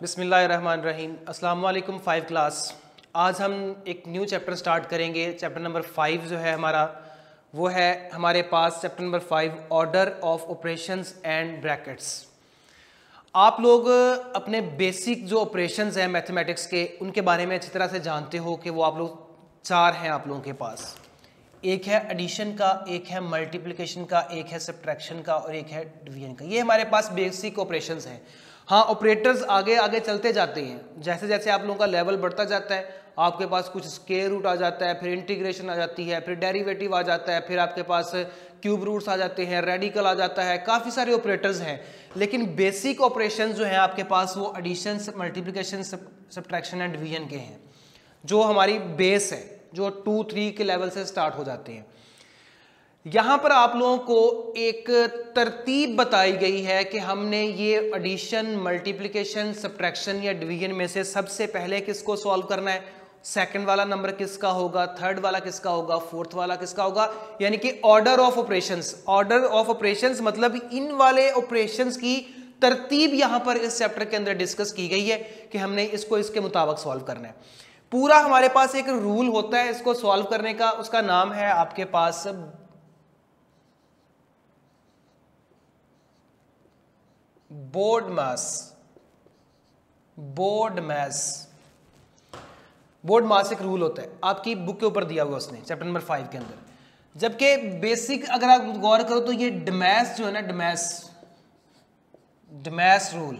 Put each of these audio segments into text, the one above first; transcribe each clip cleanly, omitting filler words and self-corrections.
बिस्मिल्लाहिर्रहमानिर्रहीम। अस्सलाम वालेकुम 5 क्लास। आज हम एक न्यू चैप्टर स्टार्ट करेंगे। चैप्टर नंबर 5 जो है हमारा वो है हमारे पास chapter number 5 order of operations and brackets. आप लोग अपने बेसिक जो ऑपरेशंस हैं मैथमेटिक्स के उनके बारे में अच्छी तरह से जानते हो कि वो आप लोग चार हैं आप लोगों के पास। एक है एडिशन का, एक है मल्टीप्लिकेशन का, एक है सब्ट्रैक्शन का और एक है डिवीजन का। ये हमारे पास बेसिक ऑपरेशंस हैं। हाँ, ऑपरेटर्स आगे आगे चलते जाते हैं। जैसे जैसे आप लोगों का लेवल बढ़ता जाता है आपके पास कुछ स्क्वायर रूट आ जाता है, फिर इंटीग्रेशन आ जाती है, फिर डेरिवेटिव आ जाता है, फिर आपके पास क्यूब रूट्स आ जाते हैं, रेडिकल आ जाता है, काफ़ी सारे ऑपरेटर्स हैं। लेकिन बेसिक ऑपरेशन जो हैं आपके पास वो addition, multiplication, subtraction and division के हैं, जो हमारी बेस है, जो 2-3 के लेवल से स्टार्ट हो जाते हैं। यहां पर आप लोगों को एक तरतीब बताई गई है कि हमने ये एडिशन, मल्टीप्लिकेशन, सब्ट्रैक्शन या डिवीजन में से सबसे पहले किसको सॉल्व करना है, सेकंड वाला नंबर किसका होगा, थर्ड वाला किसका होगा, फोर्थ वाला किसका होगा, यानी कि order of operations. Order of operations मतलब इन वाले ऑपरेशंस की तरतीब यहां पर इस चैप्टर के अंदर डिस्कस की गई है कि हमने इसको इसके मुताबिक सॉल्व करना है। पूरा हमारे पास एक रूल होता है इसको सॉल्व करने का, उसका नाम है आपके पास बोर्ड मास एक रूल होता है, आपकी बुक के ऊपर दिया हुआ उसने चैप्टर नंबर 5 के अंदर। जबकि बेसिक अगर आप गौर करो तो ये डमैस जो है ना, DMAS rule,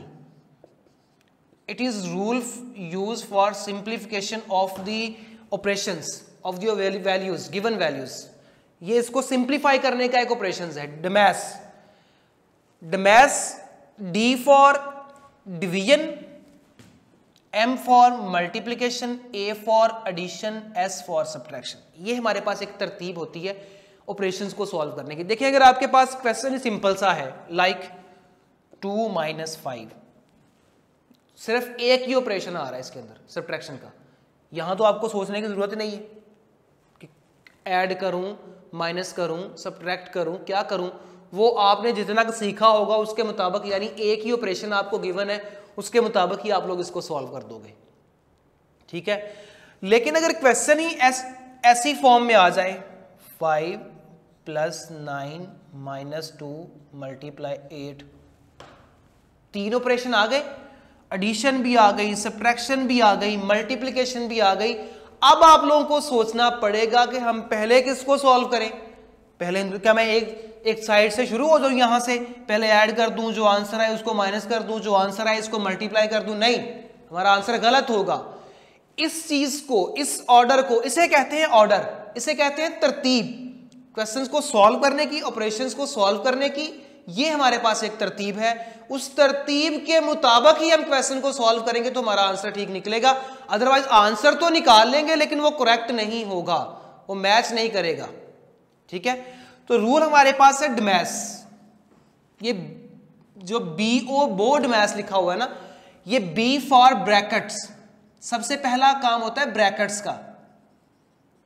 it is rule use for simplification of the operations of the values, given values. ये इसको सिंप्लीफाई करने का एक ऑपरेशन है DMAS. D for division, M for multiplication, A for addition, S for subtraction. ये हमारे पास एक तरतीब होती है ऑपरेशंस को सॉल्व करने की। देखिए अगर आपके पास क्वेश्चन सिंपल सा है लाइक 2 - 5, सिर्फ एक ही ऑपरेशन आ रहा है इसके अंदर सब्ट्रैक्शन का। यहां तो आपको सोचने की जरूरत नहीं है कि ऐड करूं, माइनस करूं, सब्ट्रैक्ट करूं, क्या करूं। वो आपने जितना सीखा होगा उसके मुताबिक, यानी एक ही ऑपरेशन आपको गिवन है उसके मुताबिक ही आप लोग इसको सॉल्व कर दोगे, ठीक है। लेकिन अगर क्वेश्चन ही ऐसी फॉर्म में आ जाए 5 + 9 - 2 × 8, 3 ऑपरेशन आ गए, एडिशन भी आ गई, सब्ट्रैक्शन भी आ गई, मल्टीप्लिकेशन भी आ गई। अब आप लोगों को सोचना पड़ेगा कि हम पहले किसको सॉल्व करें। पहले क्या मैं एक साइड से शुरू हो जाऊं, यहां से पहले ऐड कर दूं, जो आंसर है उसको माइनस कर दूं, जो आंसर है इसको मल्टीप्लाई कर दूं? नहीं, हमारा आंसर गलत होगा। इस चीज को, इस ऑर्डर को, इसे कहते हैं ऑर्डर, इसे कहते हैं तरतीब। क्वेश्चंस को सॉल्व करने की, ऑपरेशंस को सॉल्व करने की, ये हमारे पास एक तरतीब है। उस तरतीब के मुताबिक ही हम क्वेश्चन को सॉल्व करेंगे तो हमारा आंसर ठीक निकलेगा। अदरवाइज आंसर तो निकाल लेंगे लेकिन वो करेक्ट नहीं होगा, वो मैच नहीं करेगा, ठीक है। तो रूल हमारे पास है डमैस। ये जो BO बोर्ड मैस लिखा हुआ है ना, ये B फॉर ब्रैकेट्स। सबसे पहला काम होता है ब्रैकेट्स का,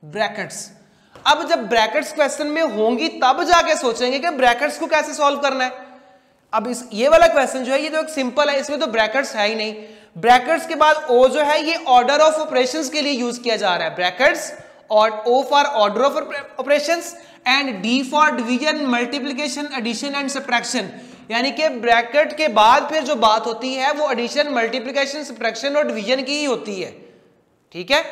ब्रैकेट्स। अब जब ब्रैकेट्स क्वेश्चन में होंगी तब जाके सोचेंगे कि ब्रैकेट्स को कैसे सॉल्व करना है। अब ये वाला क्वेश्चन जो है ये तो एक सिंपल है, इसमें तो ब्रैकेट्स है ही नहीं। ब्रैकेट्स के बाद O जो है ये ऑर्डर ऑफ ऑपरेशंस के लिए यूज किया जा रहा है, ब्रैकेट्स, और O for order of operations and D for division, multiplication, addition and subtraction. यानी कि ब्रैकेट के बाद फिर जो बात होती है वो एडिशन, मल्टीप्लिकेशन, सब्ट्रैक्शन और डिवीजन की ही होती है, ठीक है।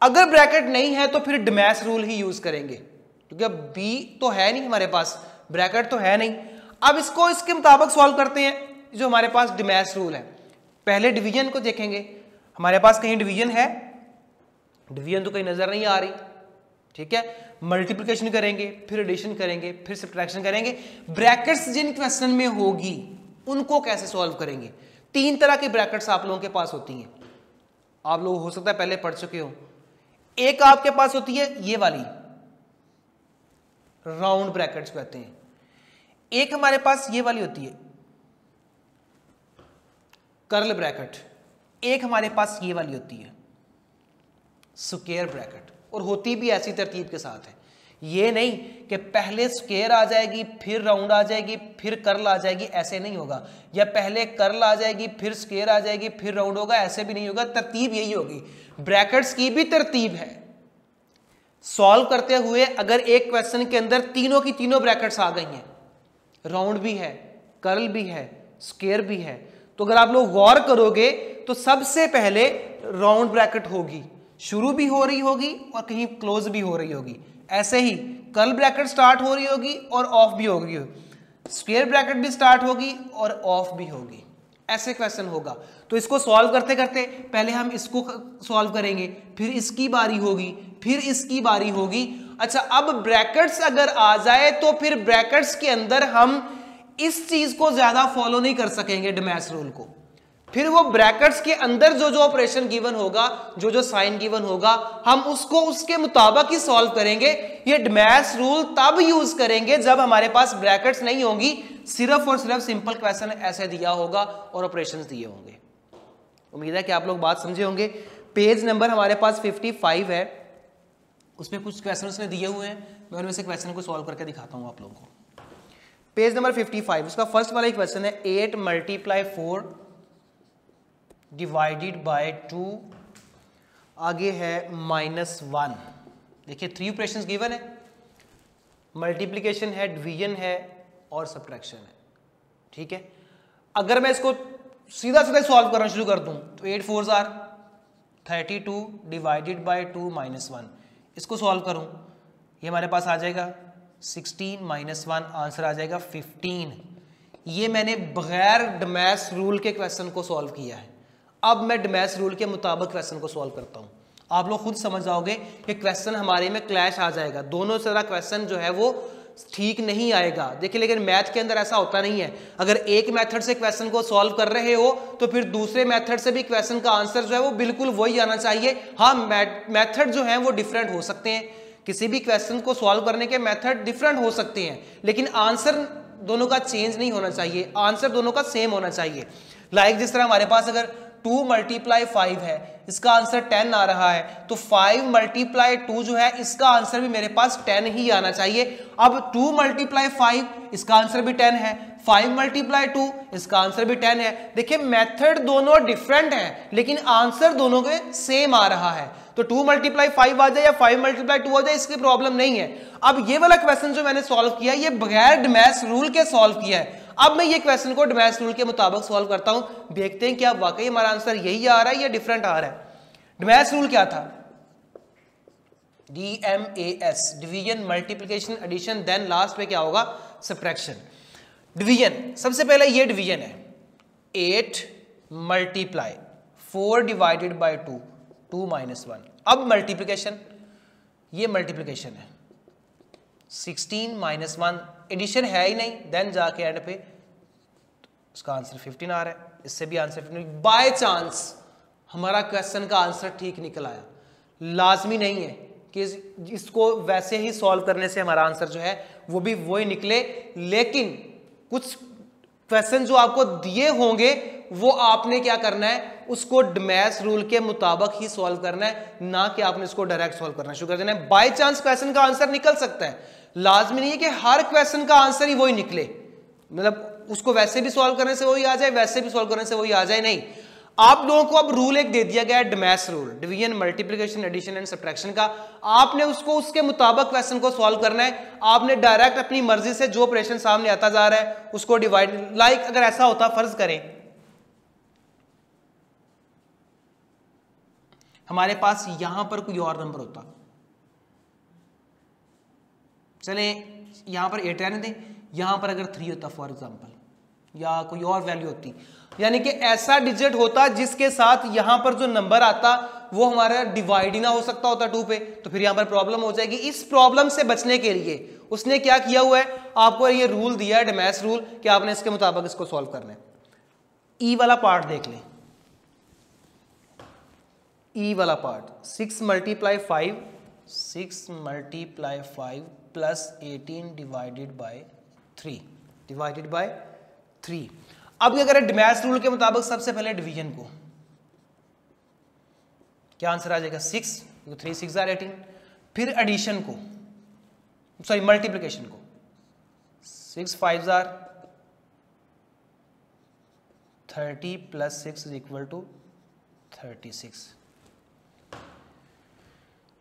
अगर ब्रैकेट नहीं है तो फिर डमैस रूल ही यूज करेंगे, क्योंकि अब B तो है नहीं हमारे पास, ब्रैकेट तो है नहीं। अब इसको इसके मुताबिक सॉल्व करते हैं जो हमारे पास डमैस रूल है। पहले डिवीजन को देखेंगे, हमारे पास कहीं डिवीजन है? डिवीजन तो कहीं नजर नहीं आ रही, ठीक है। मल्टीप्लिकेशन करेंगे, फिर एडिशन करेंगे, फिर सब्ट्रैक्शन करेंगे। ब्रैकेट्स जिन क्वेश्चन में होगी उनको कैसे सॉल्व करेंगे? 3 तरह की ब्रैकेट्स आप लोगों के पास होती हैं, आप लोग हो सकता है पहले पढ़ चुके हो। एक आपके पास होती है ये वाली, राउंड ब्रैकेट्स कहते हैं। एक हमारे पास ये वाली होती है कर्ल ब्रैकेट। एक हमारे पास ये वाली होती है स्क्वायर ब्रैकेट, और होती भी ऐसी तरतीब के साथ है। ये नहीं कि पहले स्क्वायर आ जाएगी फिर राउंड आ जाएगी फिर कर्ल आ जाएगी, ऐसे नहीं होगा, या पहले कर्ल आ जाएगी फिर स्क्वायर आ जाएगी फिर राउंड होगा, ऐसे भी नहीं होगा। तरतीब यही होगी। ब्रैकेट्स की भी तरतीब है। सॉल्व करते हुए अगर एक क्वेश्चन के अंदर तीनों की तीनों ब्रैकेट्स आ गई हैं, राउंड भी है, कर्ल भी है, स्क्वायर भी है, तो अगर आप लोग गौर करोगे तो सबसे पहले राउंड ब्रैकेट होगी, शुरू भी हो रही होगी और कहीं क्लोज भी हो रही होगी। ऐसे ही कर्ल ब्रैकेट स्टार्ट हो रही होगी और ऑफ भी होगी, स्क्वायर ब्रैकेट भी स्टार्ट होगी और ऑफ भी होगी। ऐसे क्वेश्चन होगा। तो इसको सॉल्व करते करते पहले हम इसको सॉल्व करेंगे, फिर इसकी बारी होगी, फिर इसकी बारी होगी। अच्छा, अब ब्रैकेट्स अगर आ जाए तो फिर ब्रैकेट्स के अंदर हम इस चीज को ज्यादा फॉलो नहीं कर सकेंगे, डमैस रूल को। फिर वो ब्रैकेट्स के अंदर जो जो ऑपरेशन गिवन होगा, जो जो साइन गिवन होगा, हम उसको उसके मुताबिक ही सॉल्व करेंगे। ये डमैस रूल तब यूज करेंगे जब हमारे पास ब्रैकेट्स नहीं होंगी, सिर्फ और सिर्फ सिंपल क्वेश्चन ऐसे दिया होगा और ऑपरेशंस दिए होंगे। उम्मीद है कि आप लोग बात समझे होंगे। पेज नंबर हमारे पास 55 है, उसमें कुछ क्वेश्चन उसने दिए हुए हैं, मैं उनमें से क्वेश्चन को सॉल्व करके दिखाता हूं आप लोगों को। पेज नंबर 55, उसका फर्स्ट वाला क्वेश्चन है 8 × 4 डिवाइडेड बाय 2, आगे है -1। देखिए 3 ऑपरेशंस गिवन है, मल्टीप्लिकेशन है, डिवीजन है और सब्ट्रैक्शन है। ठीक है, अगर मैं इसको सीधा सीधा सॉल्व करना शुरू कर दूं तो 8 4s are 32 डिवाइडेड बाय 2 -1, इसको सॉल्व करूं ये हमारे पास आ जाएगा 16 -1, आंसर आ जाएगा 15। ये मैंने बगैर डमैस रूल के क्वेश्चन को सॉल्व किया है। अब मैं डमैस रूल के मुताबिक क्वेश्चन को सॉल्व करता हूं। आप लोग खुद समझ जाओगे कि क्वेश्चन हमारे में क्लैश आ जाएगा, दोनों तरह क्वेश्चन जो है वो ठीक नहीं आएगा। देखिए, लेकिन मैथ के अंदर ऐसा होता नहीं है। अगर एक मेथड से क्वेश्चन को सॉल्व कर रहे हो तो फिर दूसरे मेथड से भी क्वेश्चन का आंसर जो है वो बिल्कुल वही आना चाहिए। हाँ, मेथड जो है वो डिफरेंट हो सकते हैं, किसी भी क्वेश्चन को सॉल्व करने के मेथड डिफरेंट हो सकते हैं, लेकिन आंसर दोनों का चेंज नहीं होना चाहिए, आंसर दोनों का सेम होना चाहिए। लाइक जिस तरह हमारे पास अगर 2 × 5 है, इसका आंसर 10 आ रहा है, तो 5 × 2 जो है इसका आंसर भी मेरे पास 10 ही आना चाहिए। अब 2 × 5 इसका आंसर भी 10 है, 5 × 2 इसका आंसर भी 10 है। देखिए, मेथड दोनों डिफरेंट है लेकिन आंसर दोनों के सेम आ रहा है। तो 2 × 5 आ जाए या 5 × 2 आ जाए, इसकी प्रॉब्लम नहीं है। अब ये वाला क्वेश्चन जो मैंने सॉल्व किया, ये बगैर डमैस रूल के सॉल्व किया है। अब मैं ये क्वेश्चन को डमैस रूल के मुताबिक सॉल्व करता हूं, देखते हैं क्या वाकई हमारा आंसर यही आ रहा है या डिफरेंट आ रहा है। डमैस रूल क्या था? DMAS, division, multiplication, addition, then last में क्या होगा? सब्ट्रैक्शन। डिवीजन, सबसे पहले ये डिवीजन है 8 × 4 डिवाइडेड बाय 2, 2 - 1। अब मल्टीप्लिकेशन, ये मल्टीप्लिकेशन है 16 - 1, एडिशन है ही नहीं, देन जाके एंड पे उसका आंसर 15 आ रहा है, इससे भी आंसर 15। बाय चांस हमारा क्वेश्चन का आंसर ठीक निकल आया, लाजमी नहीं है कि इसको वैसे ही सॉल्व करने से हमारा आंसर जो है वो भी वही निकले, लेकिन कुछ क्वेश्चन जो आपको दिए होंगे वो आपने क्या करना है, उसको डमैस रूल के मुताबिक ही सॉल्व करना है, ना कि आपने इसको डायरेक्ट सॉल्व करना शुरू कर देना है। बाय चांस क्वेश्चन का आंसर निकल सकता है, लाजमी नहीं है कि हर क्वेश्चन का आंसर ही वही निकले, मतलब उसको वैसे भी सॉल्व करने से वही आ जाए, वैसे भी सॉल्व करने से वही आ जाए, नहीं। आप लोगों को अब रूल एक दे दिया गया है, DMAS rule, division, multiplication, addition and subtraction का। आपने उसको उसके मुताबिक क्वेश्चन को सॉल्व करना है। आपने डायरेक्ट अपनी मर्जी से जो ऑपरेशन सामने आता जा रहा है उसको डिवाइड, लाइक अगर ऐसा होता, फर्ज करें हमारे पास यहां पर कोई और नंबर होता, चले यहां पर 8 रहने दें, यहां पर अगर 3 होता फॉर एग्जांपल, या कोई और वैल्यू होती, यानी कि ऐसा डिजिट होता जिसके साथ यहां पर जो नंबर आता वो हमारा डिवाइड ही ना हो सकता होता 2 पे, तो फिर यहां पर प्रॉब्लम हो जाएगी। इस प्रॉब्लम से बचने के लिए उसने क्या किया हुआ है, आपको ये रूल दिया है, डमैस रूल, कि आपने इसके मुताबिक इसको सॉल्व करना है। ई वाला पार्ट देख लें, ई वाला part 6 × 5, 6 × 5 plus 18 divided by 3, divided by 3। अब अगर डमैस रूल के मुताबिक सबसे पहले डिवीजन को, क्या आंसर आ जाएगा 6, 3 6 18। फिर एडिशन को, सॉरी मल्टीप्लीकेशन को, 6 5 are 30 plus 6 is equal to 36।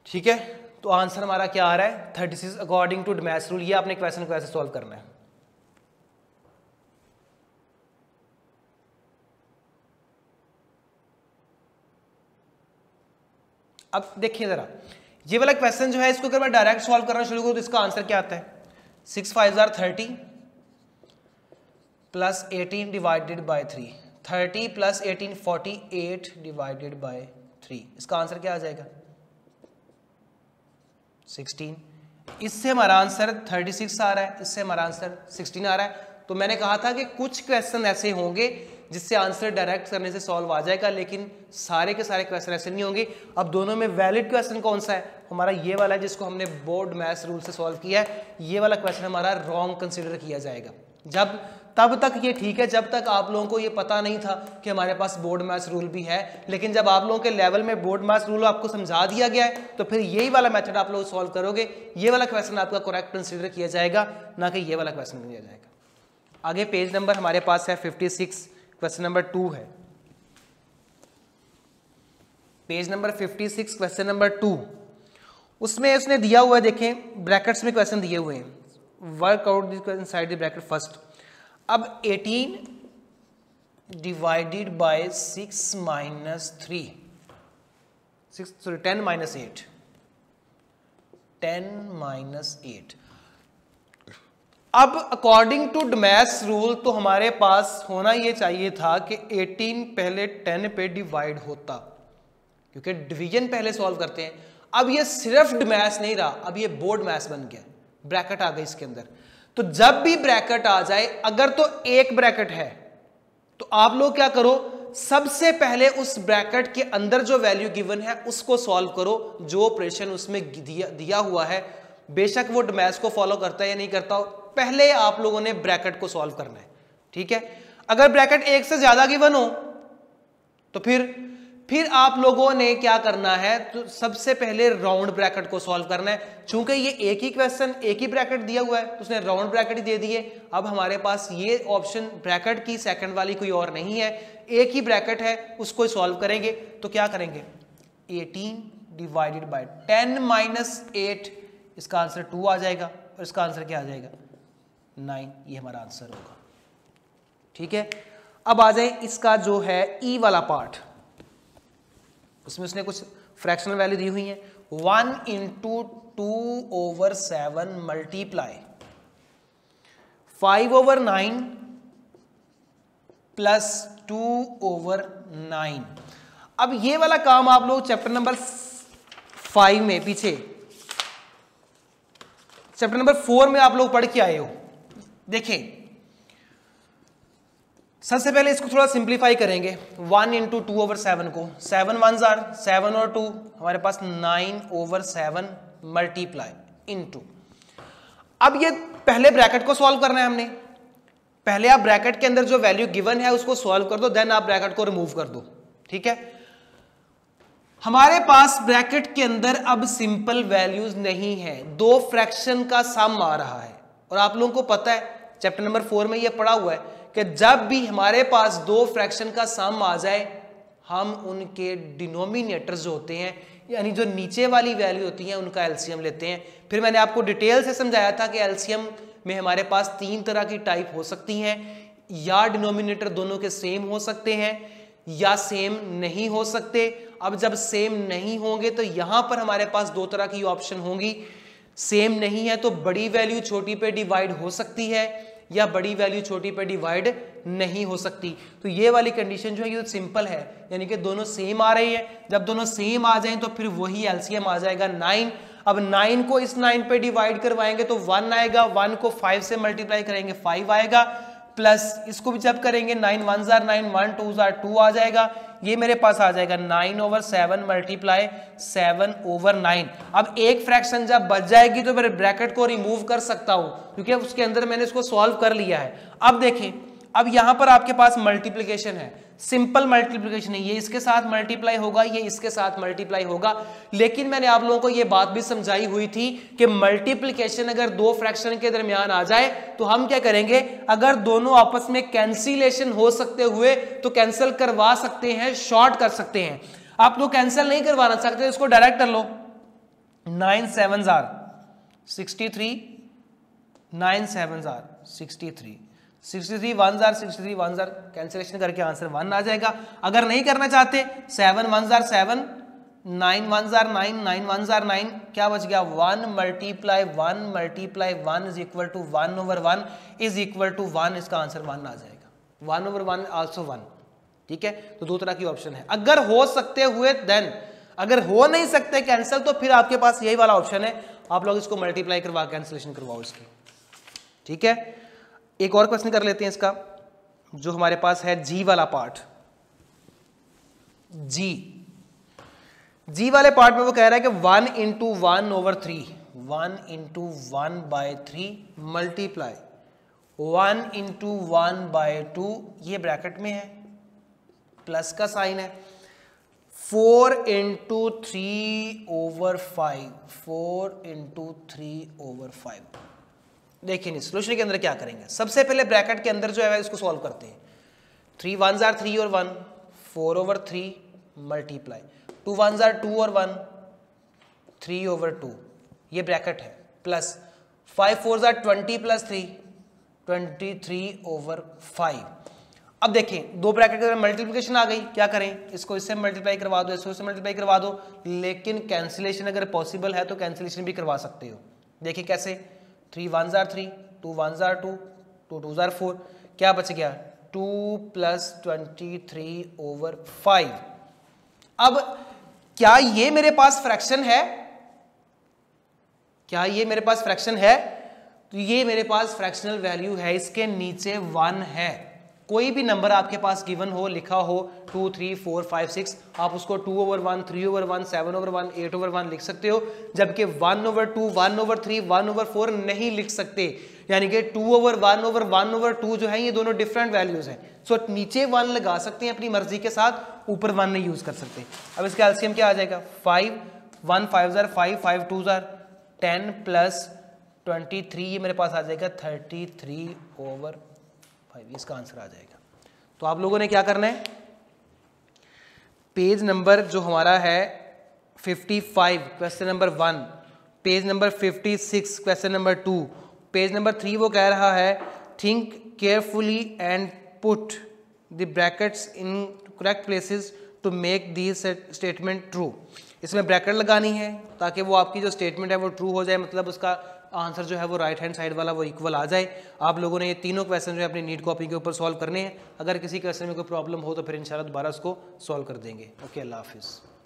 ठीक है, तो आंसर हमारा क्या आ रहा है 36 अकॉर्डिंग टू डमैस रूल। ये आपने क्वेश्चन को ऐसे सॉल्व करना है। अब देखिए जरा, ये वाला क्वेश्चन जो है इसको अगर मैं डायरेक्ट सॉल्व करना शुरू करूं तो इसका आंसर क्या आता है 6 5 are 30 plus 18 divided by 3, 30 plus 18 48 divided by 3, इसका आंसर क्या आ जाएगा 16। इससे हमारा आंसर 36 आ रहा है, इससे हमारा आंसर 16 आ रहा है। तो मैंने कहा था कि कुछ क्वेश्चन ऐसे होंगे जिससे आंसर डायरेक्ट करने से सॉल्व आ जाएगा, लेकिन सारे के सारे क्वेश्चन ऐसे नहीं होंगे। अब दोनों में वैलिड क्वेश्चन कौन सा है, हमारा ये वाला है जिसको हमने बोर्ड मैथ्स रूल से सॉल्व किया है। ये वाला क्वेश्चन हमारा रॉन्ग कंसीडर किया जाएगा। जब तब तक ये ठीक है जब तक आप लोगों को ये पता नहीं था कि हमारे पास बोर्ड मैथ्स रूल भी है, लेकिन जब आप लोगों के लेवल में बोर्ड मैथ्स रूल आपको समझा दिया गया है तो फिर यही वाला मेथड आप लोग सॉल्व करोगे, ये वाला क्वेश्चन आपका करेक्ट कंसीडर किया जाएगा, ना कि ये वाला क्वेश्चन किया जाएगा। आगे पेज नंबर हमारे पास है 56, क्वेश्चन नंबर 2 है। पेज नंबर 56 क्वेश्चन नंबर 2, उसमें उसने दिया हुआ है, देखें ब्रैकेट्स में क्वेश्चन दिए हुए हैं, work out this question side the bracket first. अब 18 divided bye 6 minus 3, 10 minus 8, 10 minus 8। अब अकॉर्डिंग टू डमैस रूल तो हमारे पास होना ये चाहिए था कि 18 पहले 10 पे डिवाइड होता, क्योंकि डिवीजन पहले सॉल्व करते हैं। अब ये सिर्फ डमैस नहीं रहा, अब ये बोर्ड मैथ्स बन गया, ब्रैकेट आ गई इसके अंदर। तो जब भी ब्रैकेट आ जाए, अगर तो एक ब्रैकेट है तो आप लोग क्या करो, सबसे पहले उस ब्रैकेट के अंदर जो वैल्यू गिवन है उसको सॉल्व करो, जो ऑपरेशन उसमें दिया हुआ है, बेशक वो डमैस को फॉलो करता है या नहीं करता हो, पहले आप लोगों ने ब्रैकेट को सॉल्व करना है। ठीक है, अगर ब्रैकेट एक से ज्यादा गिवन हो तो फिर आप लोगों ने क्या करना है, तो सबसे पहले राउंड ब्रैकेट को सॉल्व करना है। चूंकि ये एक ही क्वेश्चन एक ही ब्रैकेट दिया हुआ है तो उसने राउंड ब्रैकेट ही दे दिए। अब हमारे पास ये ऑप्शन ब्रैकेट की सेकंड वाली कोई और नहीं है, एक ही ब्रैकेट है, उसको सॉल्व करेंगे। तो क्या करेंगे 18 डिवाइडेड बाय 10 माइनस 8, इसका आंसर 2 आ जाएगा और इसका आंसर क्या आ जाएगा 9, ये हमारा आंसर होगा। ठीक है, अब आ जाए इसका जो है ई वाला पार्ट, उसमें उसने कुछ फ्रैक्शनल वैल्यू दी हुई है। 1 इंटू 2/7 मल्टीप्लाई 5/9 प्लस 2/9। अब ये वाला काम आप लोग चैप्टर नंबर 5 में, पीछे चैप्टर नंबर 4 में आप लोग पढ़ के आए हो। देखें, सबसे पहले इसको थोड़ा सिंप्लीफाई करेंगे। 1 इंटू 2/7 को, 7 1s आर 7 और 2 हमारे पास 9/7 मल्टीप्लाई इंटू। अब ये पहले ब्रैकेट को सॉल्व करना है हमने। पहले आप ब्रैकेट के अंदर जो वैल्यू गिवन है उसको सॉल्व कर दो, देन आप ब्रैकेट को रिमूव कर दो। ठीक है, हमारे पास ब्रैकेट के अंदर अब सिंपल वैल्यूज नहीं है, दो फ्रैक्शन का सम आ रहा है। और आप लोगों को पता है चैप्टर नंबर 4 में ये पढ़ा हुआ है कि जब भी हमारे पास दो फ्रैक्शन का सम आ जाए, हम उनके डिनोमिनेटर्स जो होते हैं, यानी जो नीचे वाली वैल्यू होती है, उनका एलसीएम लेते हैं। फिर मैंने आपको डिटेल से समझाया था कि एलसीएम में हमारे पास 3 तरह की टाइप हो सकती हैं, या डिनोमिनेटर दोनों के सेम हो सकते हैं या सेम नहीं हो सकते। अब जब सेम नहीं होंगे तो यहां पर हमारे पास 2 तरह की ऑप्शन होंगी। सेम नहीं है तो बड़ी वैल्यू छोटी पे डिवाइड हो सकती है, या बड़ी वैल्यू छोटी पे डिवाइड नहीं हो सकती। तो ये वाली कंडीशन जो है ये सिंपल है, यानी कि दोनों सेम आ रही है। जब दोनों सेम आ जाएं तो फिर वही एलसीएम आ जाएगा 9। अब 9 को इस 9 पे डिवाइड करवाएंगे तो 1 आएगा, 1 को 5 से मल्टीप्लाई करेंगे 5 आएगा, प्लस इसको भी जब करेंगे 9 1s आर 9, 1 2s आर 2 आ जाएगा। ये मेरे पास आ जाएगा 9/7 मल्टीप्लाई 7/9। अब एक फ्रैक्शन जब बच जाएगी तो मेरे ब्रैकेट को रिमूव कर सकता हूं, क्योंकि उसके अंदर मैंने इसको सॉल्व कर लिया है। अब देखें, अब यहां पर आपके पास मल्टीप्लिकेशन है, सिंपल मल्टीप्लिकेशन है, ये इसके साथ मल्टीप्लाई होगा, ये इसके साथ मल्टीप्लाई होगा। लेकिन मैंने आप लोगों को ये बात भी समझाई हुई थी कि मल्टीप्लिकेशन अगर दो फ्रैक्शन के दरमियान आ जाए तो हम क्या करेंगे, अगर दोनों आपस में कैंसिलेशन हो सकते हुए तो कैंसिल करवा सकते हैं, शॉर्ट कर सकते हैं। आप लोग कैंसिल नहीं करवाना सकते, इसको डायरेक्ट कर लो। 9 7 63, 9 7 63, 63 1 63 1 कैंसिलेशन करके आंसर 1 आ जाएगा। अगर नहीं करना चाहते 7 1 7, 9 1 9, 9 1 9, क्या बच गया 1 multiply 1 multiply 1 is equal to 1 over 1 is equal to 1, इसका आंसर 1 आ जाएगा। 1 ओवर 1 आल्सो 1, ठीक है। तो दो तरह की ऑप्शन है, अगर हो सकते हुए देन, अगर हो नहीं सकते कैंसिल तो फिर आपके पास यही वाला ऑप्शन है, आप लोग इसको मल्टीप्लाई करवा कैंसिलेशन करवाओ इसकी, ठीक है। एक और क्वेश्चन कर लेते हैं इसका, जो हमारे पास है जी वाला पार्ट। जी वाले पार्ट में वो कह रहा है कि 1 into 1 over 3, 1 into 1 by 3 multiply 1 into 1 by 2, ये ब्रैकेट में है, प्लस का साइन है, 4 इंटू 3 ओवर 5, 4 इंटू 3 ओवर 5। देखिए सोल्यूशन के अंदर क्या करेंगे, सबसे पहले ब्रैकेट के अंदर जो है इसको सॉल्व करते हैं। 3 1 3 और 1, 4 ओवर 3 मल्टीप्लाई 2 1 2 और 1, 3 ओवर 2, ये ब्रैकेट है, प्लस 5 4 20 प्लस 3, 23 ओवर 5। अब देखें दो ब्रैकेट के अंदर मल्टीप्लिकेशन आ गई, क्या करें, इसको इससे मल्टीप्लाई करवा दो, इसको इससे मल्टीप्लाई करवा दो, लेकिन कैंसिलेशन अगर पॉसिबल है तो कैंसिलेशन भी करवा सकते हो। देखिए कैसे, 3 1 3, 2 1 2, 2 2 4, क्या बच गया 2 प्लस 23 ओवर 5। अब क्या ये मेरे पास फ्रैक्शन है, क्या ये मेरे पास फ्रैक्शन है, तो ये मेरे पास फ्रैक्शनल वैल्यू है, इसके नीचे 1 है। कोई भी नंबर आपके पास गिवन हो, लिखा हो 2 3 4 5 6, आप उसको 2 ओवर 1, 3 ओवर 1, 7 ओवर 1, 8 ओवर 1 लिख सकते हो, जबकि 1 ओवर 2, 1 ओवर 3, 1 ओवर 4 नहीं लिख सकते। यानी कि 2 ओवर 1 ओवर 1 ओवर 2 जो है ये दोनों डिफरेंट वैल्यूज हैं। सो नीचे 1 लगा सकते हैं अपनी मर्जी के साथ, ऊपर 1 नहीं यूज कर सकते। अब इसका एलसीएम क्या आ जाएगा, 5 1 5 5 5 2 10 प्लस 23, ये मेरे पास आ जाएगा 33 ओवर 5, इसका आंसर आ जाएगा। तो आप लोगों ने क्या करना है, पेज नंबर जो हमारा है 55 question number 1, page number 56 question number 2, page number 3 वो कह रहा है think carefully and put the brackets in correct places to make this statement true. इसमें ब्रैकेट लगानी है ताकि वो आपकी जो स्टेटमेंट है वो ट्रू हो जाए, मतलब उसका आंसर जो है वो राइट हैंड साइड वाला वो इक्वल आ जाए। आप लोगों ने ये तीनों क्वेश्चन जो है अपनी नीट कॉपी के ऊपर सॉल्व करने हैं। अगर किसी क्वेश्चन में कोई प्रॉब्लम हो तो फिर इंशाल्लाह दोबारा उसको सॉल्व कर देंगे। ओके, अल्लाह हाफिज़।